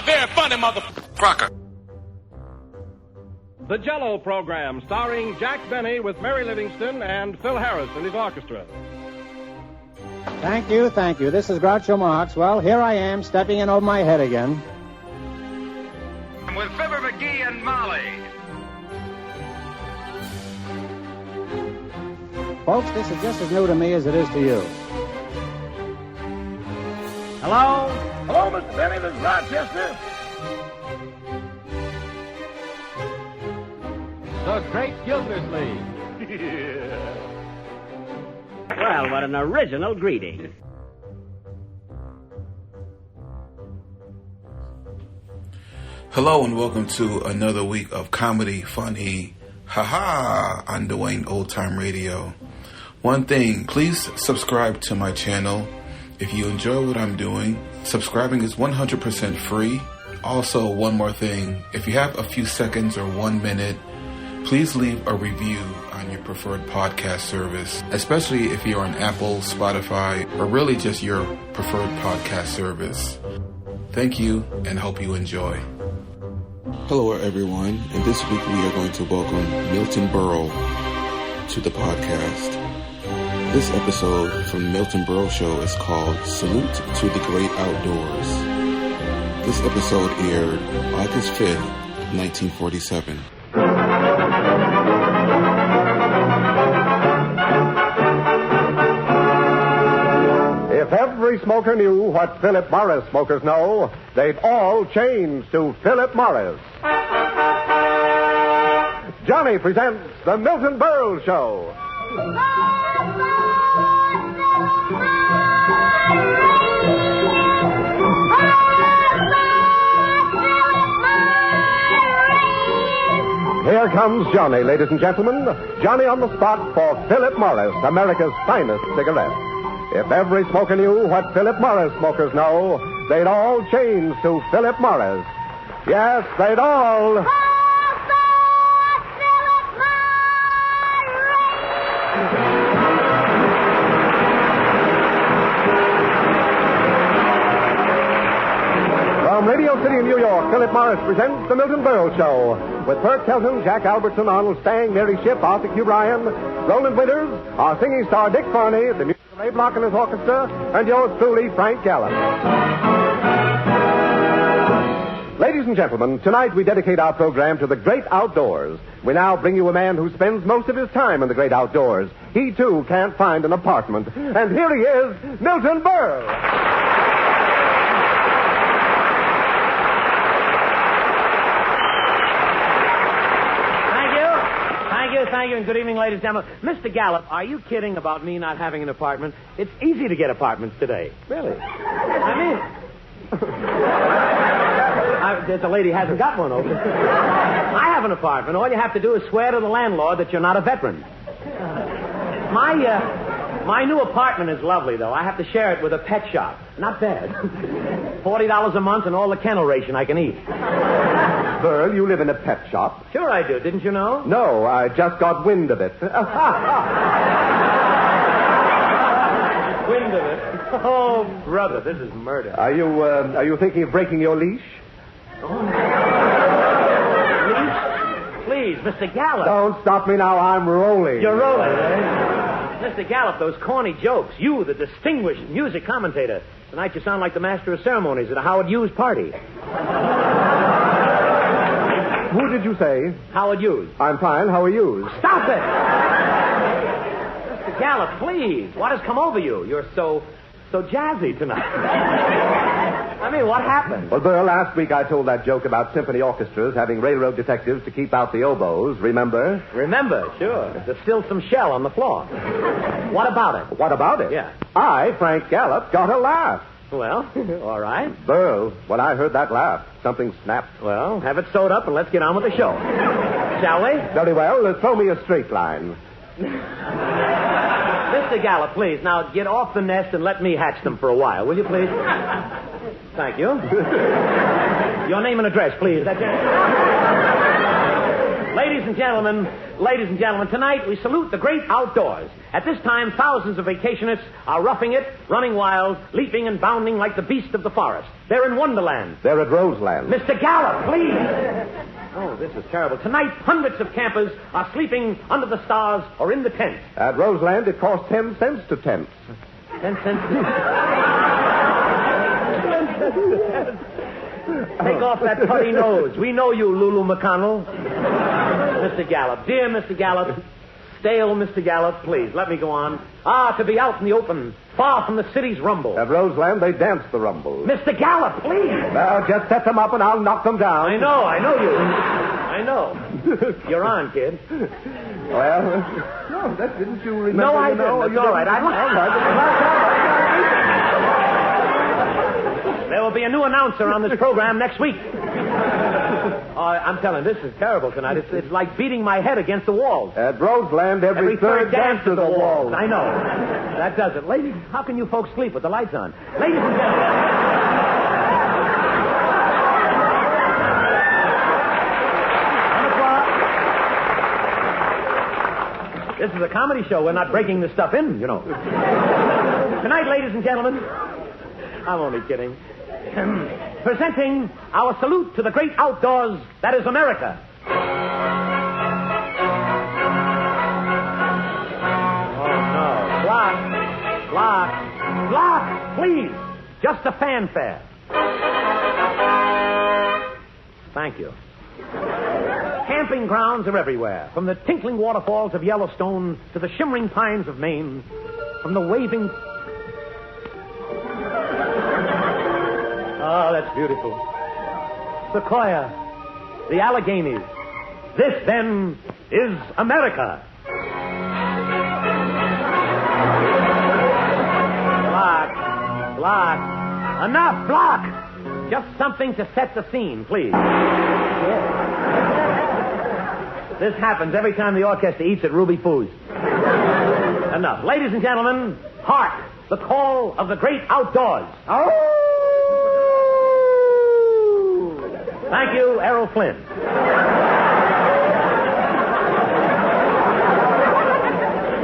a very funny motherfucker. The Jell-O Program, starring Jack Benny with Mary Livingston and Phil Harris and his orchestra. Thank you. This is Groucho Marx. Well, here I am, stepping in over my head again. With Fibber McGee and Molly. Folks, this is just as new to me as it is to you. Hello? Hello, Mr. Benny. This is Rochester. The Great Gildersleeve. Well, what an original greeting. Hello and welcome to another week of comedy, funny, haha, on Dwayne Old Time Radio. One thing, please subscribe to my channel. If you enjoy what I'm doing, subscribing is 100% free. Also, one more thing, if you have a few seconds or 1 minute, please leave a review on your preferred podcast service, especially if you're on Apple, Spotify, or really just your preferred podcast service. Thank you and hope you enjoy. Hello everyone, and this week we are going to welcome Milton Berle to the podcast. This episode from the Milton Berle Show is called Salute to the Great Outdoors. This episode aired August 5th, 1947. If every smoker knew what Philip Morris smokers know, they'd all change to Philip Morris. Johnny presents the Milton Berle Show. Here comes Johnny, ladies and gentlemen. Johnny on the spot for Philip Morris, America's finest cigarette. If every smoker knew what Philip Morris smokers know, they'd all change to Philip Morris. Yes, they'd all... From Radio City in New York, Philip Morris presents the Milton Berle Show. With Bert Kelton, Jack Albertson, Arnold Stang, Mary Shipp, Arthur Q. Bryan, Roland Winters, our singing star Dick Farney, the music of Abe Block and his orchestra, and yours truly, Frank Gallup. Ladies and gentlemen, tonight we dedicate our program to the great outdoors. We now bring you a man who spends most of his time in the great outdoors. He, too, can't find an apartment. And here he is, Milton Berle. Thank you, and good evening, ladies and gentlemen. Mr. Gallup, are you kidding about me not having an apartment? It's easy to get apartments today. Really? I mean... the lady hasn't got one open. I have an apartment. All you have to do is swear to the landlord that you're not a veteran. My new apartment is lovely, though. I have to share it with a pet shop. Not bad. $40 a month and all the kennel ration I can eat. Berle, you live in a pet shop. Sure I do. Didn't you know? No, I just got wind of it. Wind of it? Oh, brother, this is murder. Are you thinking of breaking your leash? Oh. Leash? Please, Mr. Gallup. Don't stop me now. I'm rolling. You're rolling, eh? Mr. Gallup, those corny jokes. You, the distinguished music commentator. Tonight you sound like the master of ceremonies at a Howard Hughes party. Who did you say? Howard Hughes. I'm fine. How are you? Stop it! Mr. Gallup, please. What has come over you? You're so jazzy tonight. I mean, what happened? Well, Berle, last week I told that joke about symphony orchestras having railroad detectives to keep out the oboes. Remember? Remember, sure. There's still some shell on the floor. What about it? What about it? Yeah. I, Frank Gallup, got a laugh. Well, all right. Burl, when I heard that laugh, something snapped. Well, have it sewed up and let's get on with the show. Shall we? Very well. Throw me a straight line. Mr. Gallup, please, now get off the nest and let me hatch them for a while, will you, please? Thank you. Your name and address, please. That's it. Ladies and gentlemen, tonight we salute the great outdoors. At this time, thousands of vacationists are roughing it, running wild, leaping and bounding like the beast of the forest. They're in Wonderland. They're at Roseland. Mr. Gallup, please. Oh, this is terrible. Tonight, hundreds of campers are sleeping under the stars or in the tents. At Roseland, it costs 10 cents to tent. 10 cents. Take off that putty nose. We know you, Lulu McConnell. Mr. Gallup, dear Mr. Gallup, stale Mr. Gallup, please, let me go on. To be out in the open, far from the city's rumble. At Roseland, they dance the rumble. Mr. Gallup, please. Well, just set them up and I'll knock them down. I know you. I know. You're on, kid. Well, no, that didn't you remember? No, I didn't. That's all right. There will be a new announcer on this program next week. I'm telling you, this is terrible tonight. It's like beating my head against the walls. At Roseland, every third dance to the walls. I know. That does it. Ladies, how can you folks sleep with the lights on? Ladies and gentlemen. This is a comedy show. We're not breaking this stuff in, you know. Tonight, ladies and gentlemen, I'm only kidding. Presenting our salute to the great outdoors, that is America. Oh, no. Block, please. Just a fanfare. Thank you. Camping grounds are everywhere, from the tinkling waterfalls of Yellowstone to the shimmering pines of Maine, from the waving... Oh, that's beautiful. Sequoia, the Alleghenies. This, then, is America. Block. Enough, block. Just something to set the scene, please. This happens every time the orchestra eats at Ruby Foods. Enough. Ladies and gentlemen, hark, the call of the great outdoors. Oh! Thank you, Errol Flynn.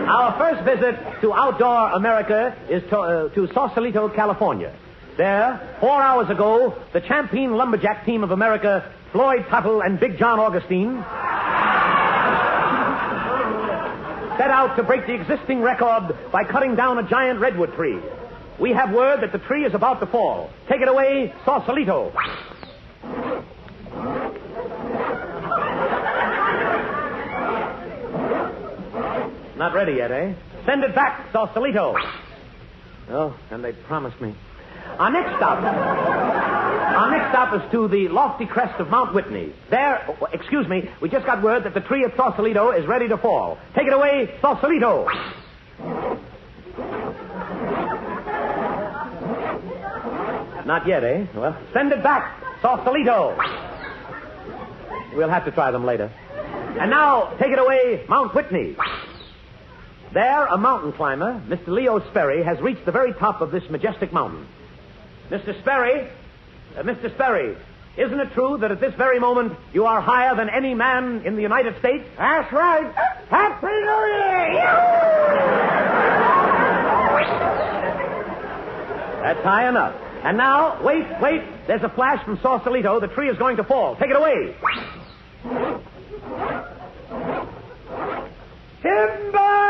Our first visit to outdoor America is to Sausalito, California. There, 4 hours ago, the champion lumberjack team of America, Floyd Tuttle and Big John Augustine, set out to break the existing record by cutting down a giant redwood tree. We have word that the tree is about to fall. Take it away, Sausalito. Not ready yet, eh? Send it back, Sausalito. Oh, and they promised me. Our next stop is to the lofty crest of Mount Whitney. There, excuse me, we just got word that the tree at Sausalito is ready to fall. Take it away, Sausalito. Not yet, eh? Well, send it back, Sausalito. We'll have to try them later. And now, take it away, Mount Whitney. There, a mountain climber, Mr. Leo Sperry, has reached the very top of this majestic mountain. Mr. Sperry, isn't it true that at this very moment you are higher than any man in the United States? That's right. Happy New Year! That's high enough. And now, wait. There's a flash from Sausalito. The tree is going to fall. Take it away. Timber!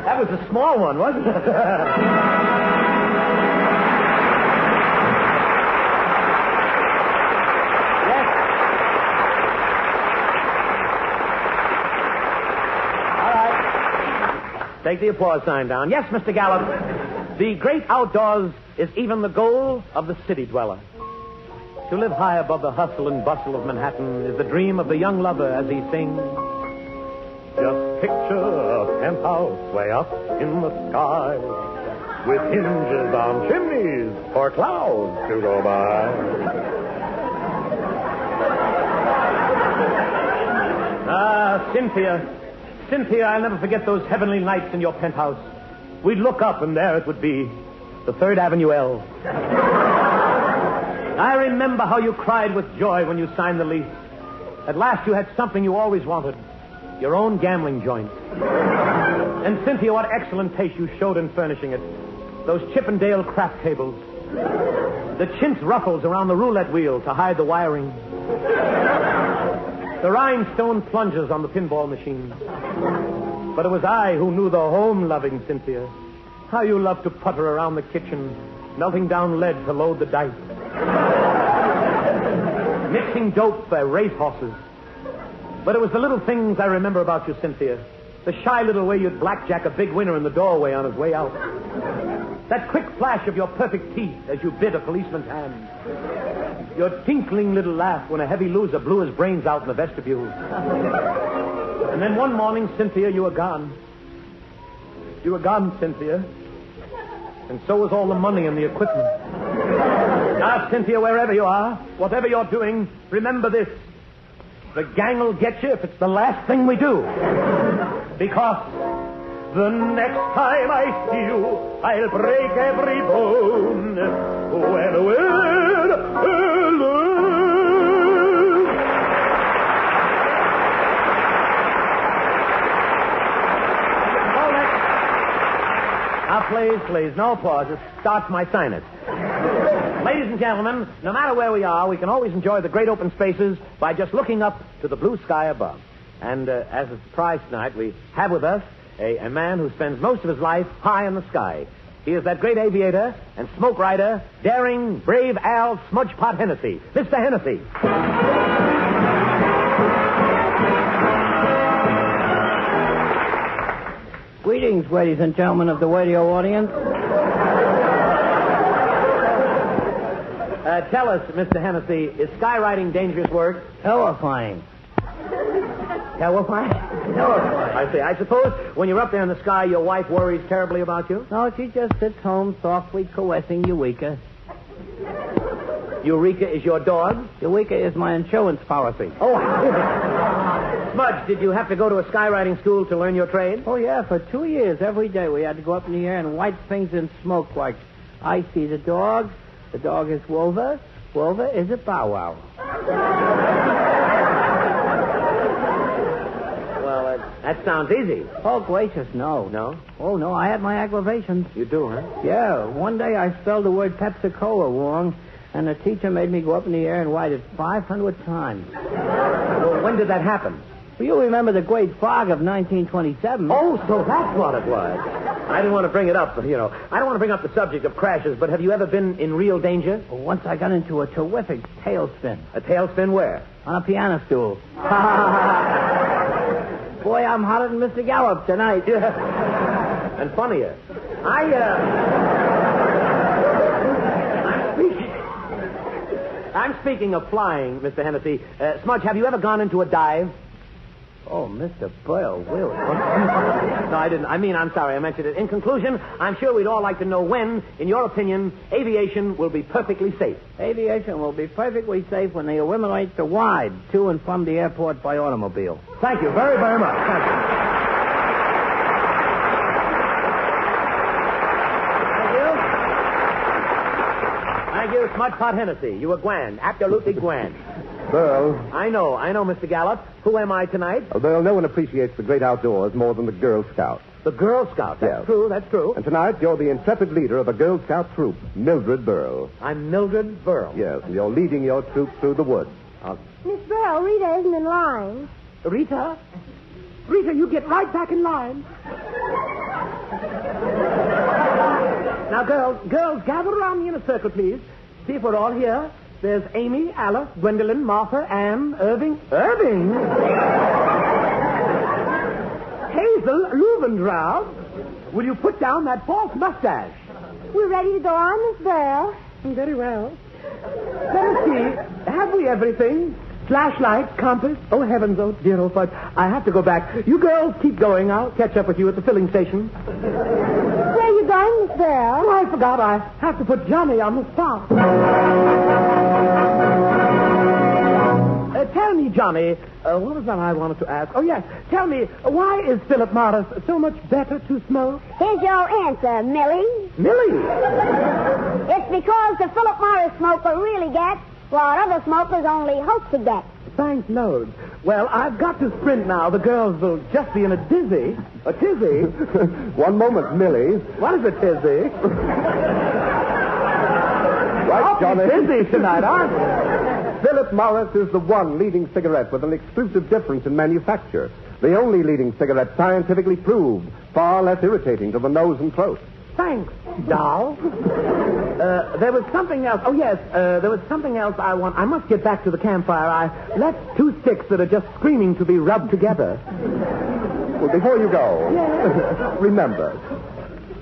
That was a small one, wasn't it? Yes. All right. Take the applause sign down. Yes, Mr. Gallup, the great outdoors is even the goal of the city dweller. To live high above the hustle and bustle of Manhattan is the dream of the young lover as he sings. Just picture a penthouse way up in the sky, with hinges on chimneys for clouds to go by. Cynthia, I'll never forget those heavenly nights in your penthouse. We'd look up, and there it would be, the 3rd Avenue L. I remember how you cried with joy when you signed the lease. At last you had something you always wanted, your own gambling joint. And Cynthia, what excellent taste you showed in furnishing it. Those Chippendale craft tables. The chintz ruffles around the roulette wheel to hide the wiring. The rhinestone plungers on the pinball machine. But it was I who knew the home-loving Cynthia. How you loved to putter around the kitchen, melting down lead to load the dice. Mixing dope for racehorses. But it was the little things I remember about you, Cynthia. The shy little way you'd blackjack a big winner in the doorway on his way out. That quick flash of your perfect teeth as you bit a policeman's hand. Your tinkling little laugh when a heavy loser blew his brains out in the vestibule. And then one morning, Cynthia, you were gone. You were gone, Cynthia. And so was all the money and the equipment. Now, Cynthia, wherever you are, whatever you're doing, remember this. The gang will get you if it's the last thing we do. Because the next time I see you, I'll break every bone. When we're alone. Hold it. Now, please, no pause. It starts my sinus. Ladies and gentlemen, no matter where we are, we can always enjoy the great open spaces by just looking up to the blue sky above. And as a surprise tonight, we have with us a man who spends most of his life high in the sky. He is that great aviator and smoke rider, daring, brave Al Smudgepot Hennessy. Mr. Hennessy. Greetings, ladies and gentlemen of the radio audience. Tell us, Mr. Hennessy, is skywriting dangerous work? Terrifying. Terrifying? I see. I suppose when you're up there in the sky, your wife worries terribly about you? No, she just sits home softly caressing Eureka. Eureka is your dog? Eureka is my insurance policy. Oh, Smudge, did you have to go to a skywriting school to learn your trade? Oh, yeah, for 2 years, every day we had to go up in the air and light things in smoke like, I see the dog is Wolver, Wolver is a Bow Wow. Well, that sounds easy. Oh, gracious, no. No? Oh, no, I had my aggravations. You do, huh? Yeah, one day I spelled the word Pepsi-Cola wrong, and the teacher made me go up in the air and write it 500 times. Well, when did that happen? Well, you remember the Great Fog of 1927. Oh, so that's what it was. I didn't want to bring it up, I don't want to bring up the subject of crashes, but have you ever been in real danger? Well, once I got into a terrific tailspin. A tailspin where? On a piano stool. Boy, I'm hotter than Mr. Gallup tonight. And funnier. I'm speaking of flying, Mr. Hennessy. Smudge, have you ever gone into a dive? Oh, Mr. Berle, really? No, I didn't. I'm sorry, I mentioned it. In conclusion, I'm sure we'd all like to know when, in your opinion, aviation will be perfectly safe. Aviation will be perfectly safe when they eliminate the ride to and from the airport by automobile. Thank you very, very much. Thank you. Thank you, Smudgepot Hennessy. You were grand. Absolutely grand. Berle. I know, Mr. Gallup. Who am I tonight? Berle, no one appreciates the great outdoors more than the Girl Scouts. The Girl Scouts. That's true, that's true. And tonight, you're the intrepid leader of a Girl Scout troop, Mildred Berle. I'm Mildred Berle. Yes, and you're leading your troop through the woods. Miss Berle, Rita isn't in line. Rita? Rita, you get right back in line. Now, girls, gather around me in a circle, please. See if we're all here. There's Amy, Alice, Gwendolyn, Martha, Anne, Irving. Irving? Hazel Leuvendraub. Will you put down that false mustache? We're ready to go on, Miss Berle. Very well. Let us see. Have we everything? Flashlight, compass. Oh, heavens, oh, dear old fudge. I have to go back. You girls keep going. I'll catch up with you at the filling station. Where are you going, Miss Berle? Oh, I forgot. I have to put Johnny on the spot. Tell tell me, Johnny, what was that I wanted to ask? Oh, yes. Tell me, why is Philip Morris so much better to smoke? Here's your answer, Millie. Millie? It's because the Philip Morris smoker really gets what other smokers only hope to get. Thanks, loads. Well, I've got to sprint now. The girls will just be in a tizzy. A tizzy? One moment, Millie. What is a tizzy? Right, Johnny. Busy tonight, aren't we? Philip Morris is the one leading cigarette with an exclusive difference in manufacture. The only leading cigarette scientifically proved, far less irritating to the nose and throat. Thanks, doll. There was something else. Oh, yes, there was something else I want. I must get back to the campfire. I left 2 sticks that are just screaming to be rubbed together. Well, before you go, remember,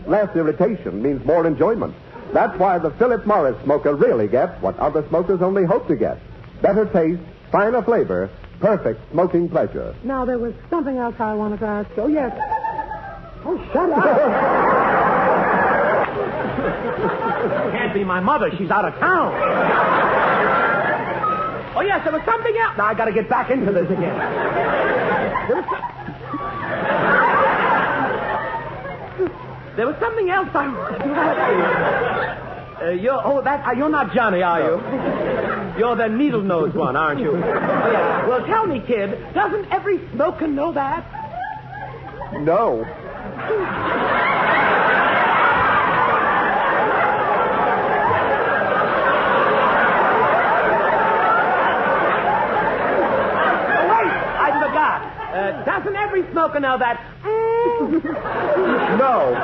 less irritation means more enjoyment. That's why the Philip Morris smoker really gets what other smokers only hope to get. Better taste, finer flavor, perfect smoking pleasure. Now, there was something else I wanted to ask. Oh, yes. Oh, shut up. Can't be my mother. She's out of town. Oh, yes, there was something else. Now, I got to get back into this again. There was something else I wanted to ask you. You're not Johnny, are you? You're the needle-nosed one, aren't you? Oh, yeah. Well, tell me, kid, doesn't every smoker know that? No. Doesn't every smoker know that? No.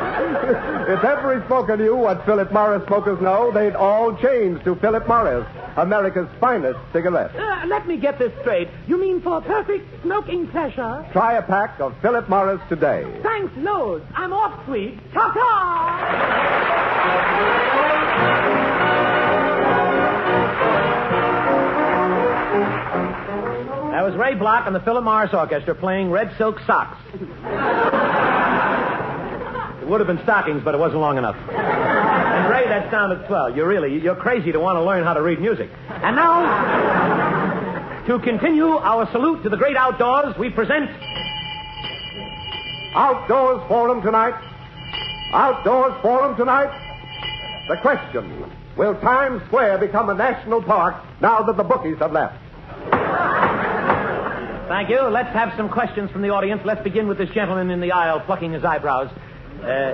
If every smoker knew what Philip Morris smokers know, they'd all change to Philip Morris, America's finest cigarette. Let me get this straight. You mean for perfect smoking pleasure? Try a pack of Philip Morris today. Thanks loads. I'm off, sweet. Ta-ta! That was Ray Block and the Philip Morris Orchestra playing Red Silk Socks. It would have been stockings, but it wasn't long enough. And Ray, that sounded swell. You're crazy to want to learn how to read music. And now, to continue our salute to the great outdoors, we present... Outdoors Forum tonight. Outdoors Forum tonight. The question, will Times Square become a national park now that the bookies have left? Thank you. Let's have some questions from the audience. Let's begin with this gentleman in the aisle plucking his eyebrows.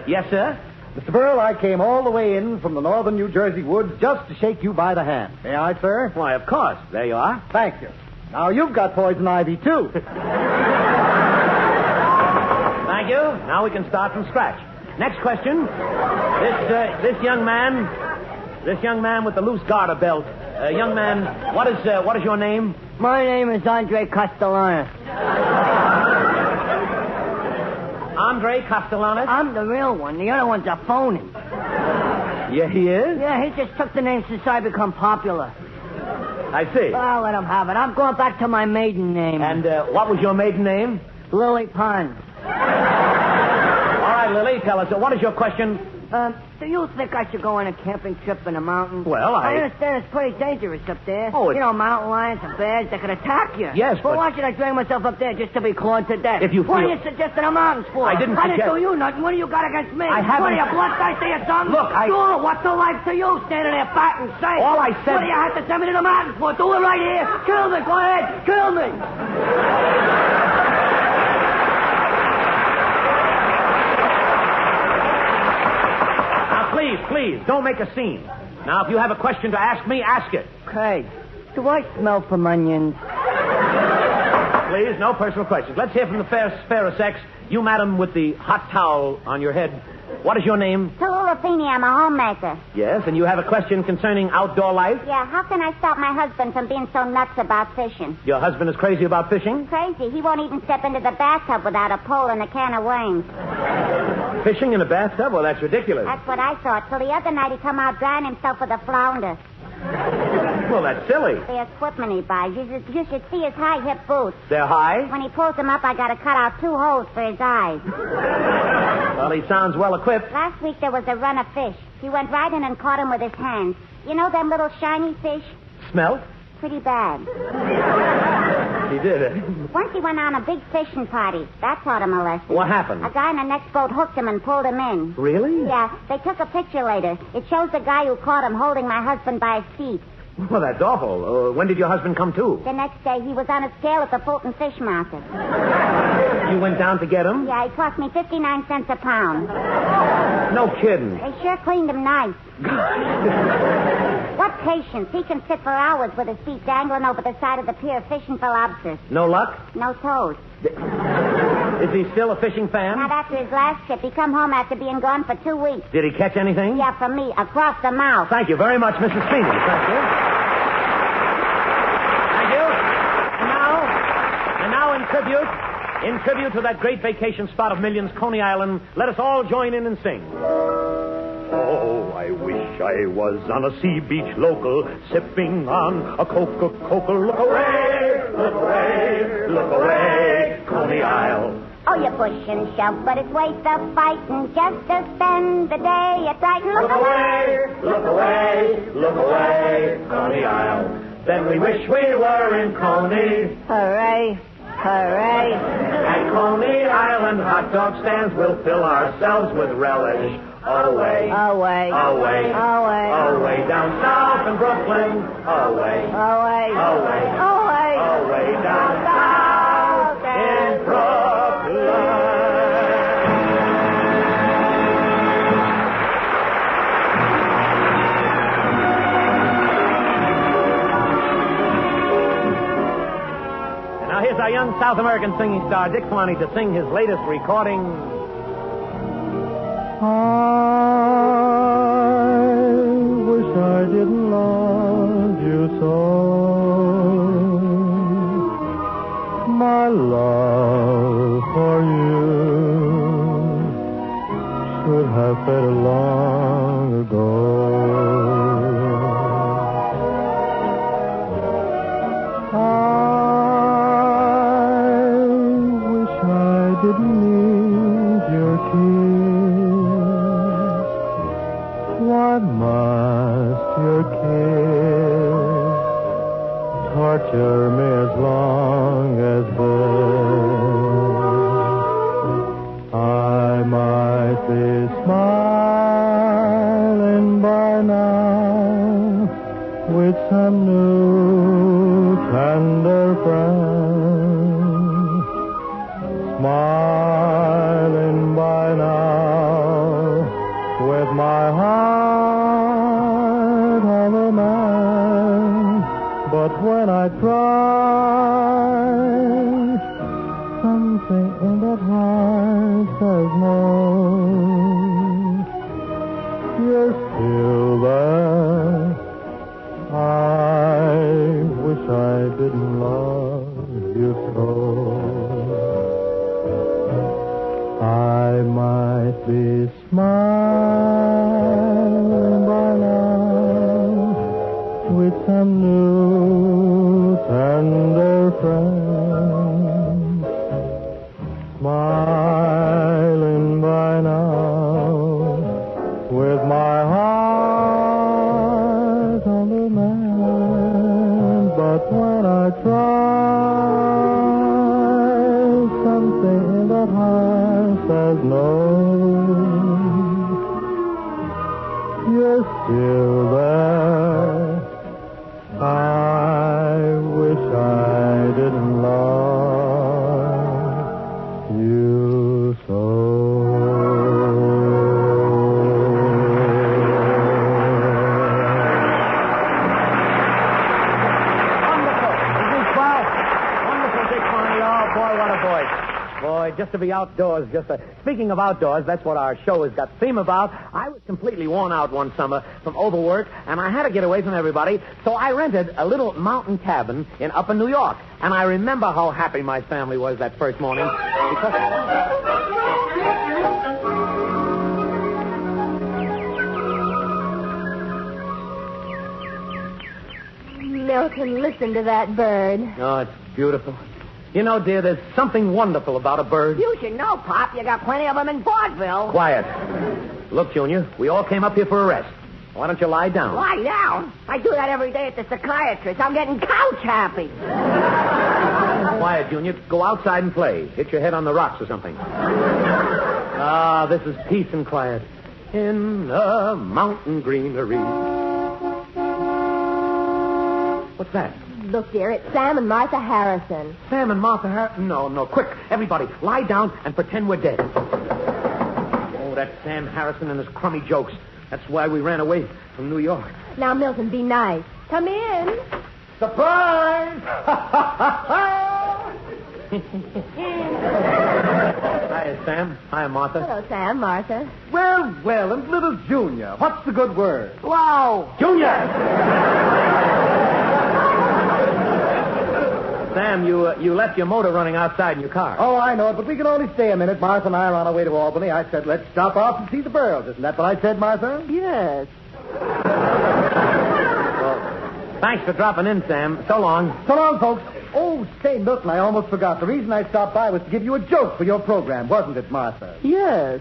Yes, sir? Mr. Berle, I came all the way in from the northern New Jersey woods just to shake you by the hand. May I, sir? Why, of course. There you are. Thank you. Now, you've got poison ivy, too. Thank you. Now we can start from scratch. Next question. This young man with the loose garter belt. Young man, what is your name? My name is Andre Castellanos. Andre Castellanos? I'm the real one. The other one's a phony. Yeah, he is? Yeah, he just took the name since I become popular. I see. Well, let him have it. I'm going back to my maiden name. And what was your maiden name? Lily Pond. All right, Lily, tell us, what is your question? Do you think I should go on a camping trip in the mountains? Well, I understand it's pretty dangerous up there. Oh, you know, mountain lions and bears, they could attack you. Yes, but... why should I drag myself up there just to be clawed to death? If you What feel... are you suggesting the mountains for? I didn't I suggest... didn't do you nothing. What do you got against me? I haven't... What are you, bloodthirsty or something? Look, Sure, what's the life to you standing there fat and safe? All I said... What do you have to send me to the mountains for? Do it right here. Kill me. Go ahead. Kill me. Please, don't make a scene. Now, if you have a question to ask me, ask it. Craig, do I smell from onions? Please, no personal questions. Let's hear from the fairer sex. You, madam, with the hot towel on your head. What is your name? Tallulah Feeney, I'm a homemaker. Yes, and you have a question concerning outdoor life? Yeah, how can I stop my husband from being so nuts about fishing? Your husband is crazy about fishing? Crazy. He won't even step into the bathtub without a pole and a can of worms. Fishing in a bathtub? Well, that's ridiculous. That's what I thought. Till the other night he come out drying himself with a flounder. Well, that's silly. The equipment he buys. You should see his high-hip boots. They're high? When he pulls them up, I got to cut out 2 holes for his eyes. Well, he sounds well-equipped. Last week there was a run of fish. He went right in and caught him with his hands. You know them little shiny fish? Smelt? Pretty bad. He did. Once he went on a big fishing party. That taught him a lesson. What happened? A guy in the next boat hooked him and pulled him in. Really? Yeah. They took a picture later. It shows the guy who caught him holding my husband by his feet. Well, that's awful. When did your husband come to? The next day, he was on a scale at the Fulton Fish Market. You went down to get him? Yeah, he cost me 59 cents a pound. No kidding. They sure cleaned him nice. What patience. He can sit for hours with his feet dangling over the side of the pier fishing for lobsters. No luck? No toes. Is he still a fishing fan? Not after his last trip. He come home after being gone for 2 weeks. Did he catch anything? Yeah, from me, across the mouth. Thank you very much, Mrs. Feeney. Thank you. Thank you. And now in tribute to that great vacation spot of millions, Coney Island, let us all join in and sing. Oh, I wish I was on a sea beach local, sipping on a Coca-Cola. Look away, look away, look away, Coney Isle. Oh, you push and shove, but it's waste of fighting just to spend the day at Brighton. Look away, look away, look away, Coney Isle. Then we wish we were in Coney. Hooray, hooray. At Coney Island, hot dog stands will fill ourselves with relish. Away, away, away, away, away down south in Brooklyn. Away, away, away, away, away down south in Brooklyn. Now here's our young South American singing star, Dick Swanee, to sing his latest recording. I wish I didn't love you so. My love for you should have faded long ago. I wish I didn't need your kiss. Why must your kiss torture me as long as this? I might be smiling by now with some new tender friend, smiling by now with my heart on the man. But when I try, something in that heart says no. You're still there. I wish I didn't love you so. I might be smiling by now with some new tender friend, smiling by now with my heart on the man. But when I try, something in that heart says no. You're still there. I wish I didn't love you so. Wonderful, Dick Swanee. Oh, boy, what a voice. Boy, just to be outdoors, Speaking of outdoors, that's what our show has got theme about. I was completely worn out one summer from overwork, and I had to get away from everybody, so I rented a little mountain cabin up in New York. And I remember how happy my family was that first morning. Because... Milton, listen to that bird. Oh, it's beautiful. You know, dear, there's something wonderful about a bird. You should know, Pop. You got plenty of them in vaudeville. Quiet. Look, Junior, we all came up here for a rest. Why don't you lie down? Lie down? I do that every day at the psychiatrist. I'm getting couch happy. Quiet, Junior. Go outside and play. Hit your head on the rocks or something. Ah, this is peace and quiet. In the mountain greenery. What's that? Look, dear, it's Sam and Martha Harrison. Sam and Martha Harrison? No. Quick, everybody, lie down and pretend we're dead. Oh, that's Sam Harrison and his crummy jokes. That's why we ran away from New York. Now, Milton, be nice. Come in. Surprise! Hi, Sam. Hi, Martha. Hello, Sam, Martha. Well, and little Junior. What's the good word? Wow. Junior! Sam, you left your motor running outside in your car. Oh, I know it, but we can only stay a minute. Martha and I are on our way to Albany. I said, let's stop off and see the Berles. Isn't that what I said, Martha? Yes. Well, thanks for dropping in, Sam. So long. So long, folks. Oh, say, Milton, I almost forgot. The reason I stopped by was to give you a joke for your program, wasn't it, Martha? Yes.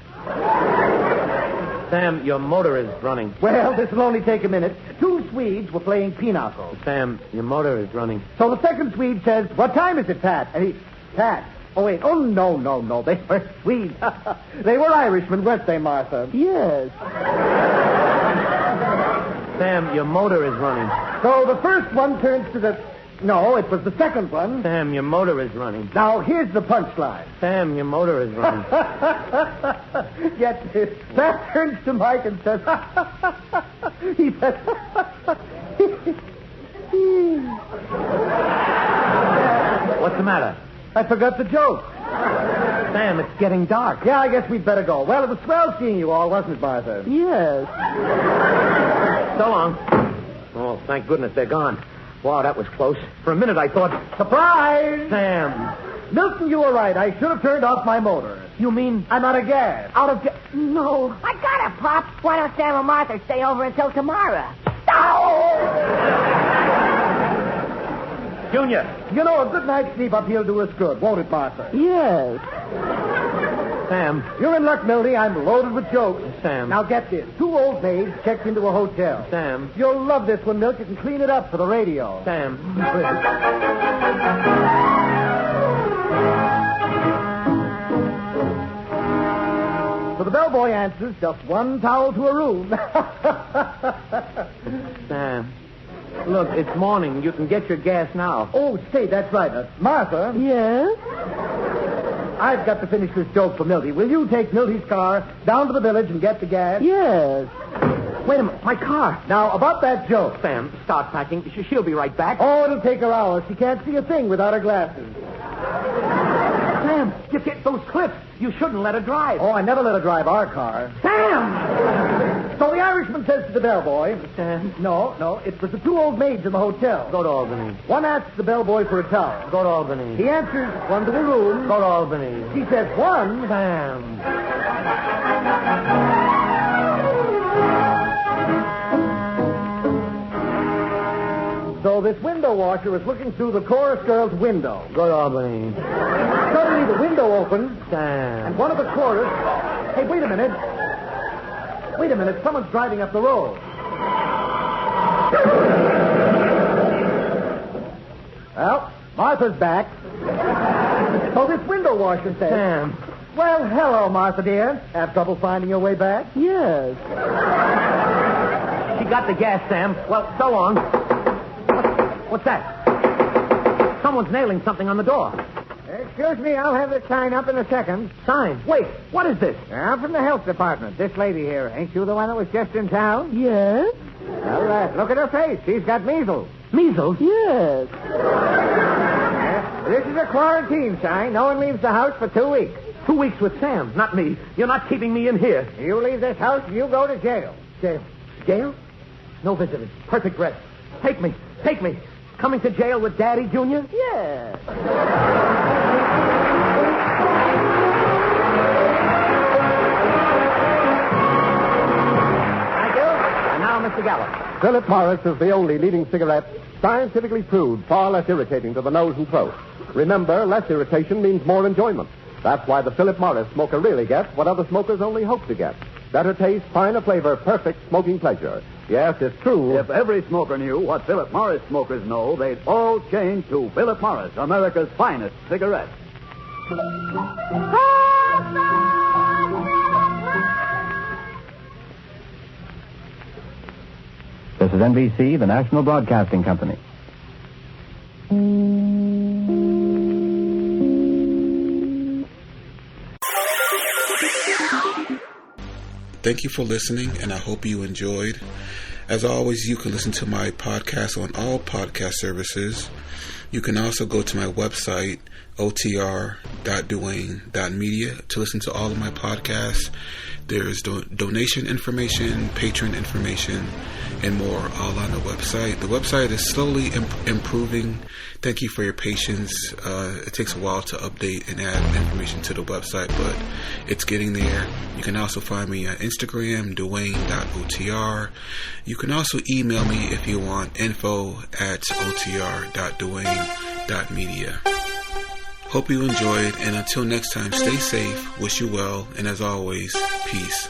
Sam, your motor is running. Well, this will only take a minute. Two Swedes were playing pinochle. Sam, your motor is running. So the second Swede says, what time is it, Pat? And he, Pat. Oh, wait. Oh, no. They were Swedes. They were Irishmen, weren't they, Martha? Yes. Sam, your motor is running. So the first one turns to the... No, it was the second one. Sam, your motor is running. Now, here's the punchline. Sam, your motor is running. Get this. Pat turns to Mike and says... he says... What's the matter? I forgot the joke. Sam, it's getting dark. Yeah, I guess we'd better go. Well, it was swell seeing you all, wasn't it, Martha? Yes. So long. Oh, thank goodness they're gone. Wow, that was close. For a minute I thought... Surprise! Sam. Milton, you were right. I should have turned off my motor. You mean... I'm out of gas. Out of gas? No. I got it, Pop. Why don't Sam and Martha stay over until tomorrow? Junior. You know, a good night's sleep up here'll do us good, won't it, Martha? Yes. Sam. You're in luck, Milty. I'm loaded with jokes. Sam. Now get this. 2 old maids checked into a hotel. Sam. You'll love this one, Milt. You can clean it up for the radio. Sam. So the bellboy answers, just 1 towel to a room. Sam. Look, it's morning. You can get your gas now. Oh, say, that's right. Martha. Yes? I've got to finish this joke for Milty. Will you take Milty's car down to the village and get the gas? Yes. Wait a minute. My car. Now, about that joke. Sam, start packing. She'll be right back. Oh, it'll take her hours. She can't see a thing without her glasses. Sam, you hit those cliffs. You shouldn't let her drive. Oh, I never let her drive our car. Sam! So the Irishman says to the bellboy... Sam? No, it was the 2 old maids in the hotel. Go to Albany. One asks the bellboy for a towel. Go to Albany. He answers, 1 to a room. Go to Albany. She says, 1. Sam. So this window washer was looking through the chorus girl's window. Go to Albany. Suddenly the window opened. Sam. And one of the chorus... Hey, wait a minute. Someone's driving up the road. Well, Martha's back. So this window washer says... Sam. Well, hello, Martha, dear. Have trouble finding your way back? Yes. She got the gas, Sam. Well, so long. What's that? Someone's nailing something on the door. Excuse me, I'll have the sign up in a second. Sign? Wait, what is this? I'm from the health department. This lady here. Ain't you the one that was just in town? Yes. All right. Look at her face. She's got measles. Measles? Yes. This is a quarantine sign. No one leaves the house for 2 weeks. 2 weeks with Sam, not me. You're not keeping me in here. You leave this house and you go to jail. Jail? Jail? No visitors. Perfect rest. Take me. Coming to jail with Daddy, Junior? Yes. Thank you. And now, Mr. Gallup. Philip Morris is the only leading cigarette scientifically proved far less irritating to the nose and throat. Remember, less irritation means more enjoyment. That's why the Philip Morris smoker really gets what other smokers only hope to get. Better taste, finer flavor, perfect smoking pleasure. Yes, it's true. If every smoker knew what Philip Morris smokers know, they'd all change to Philip Morris, America's finest cigarette. This is NBC, the National Broadcasting Company. Thank you for listening, and I hope you enjoyed. As always, you can listen to my podcast on all podcast services. You can also go to my website, otr.duane.media, to listen to all of my podcasts. There's donation information, patron information, and more all on the website. The website is slowly improving. Thank you for your patience. It takes a while to update and add information to the website, but it's getting there. You can also find me on Instagram, duane.otr. You can also email me if you want, info@otr.duane.media. Hope you enjoyed, and until next time, stay safe, wish you well, and as always, peace.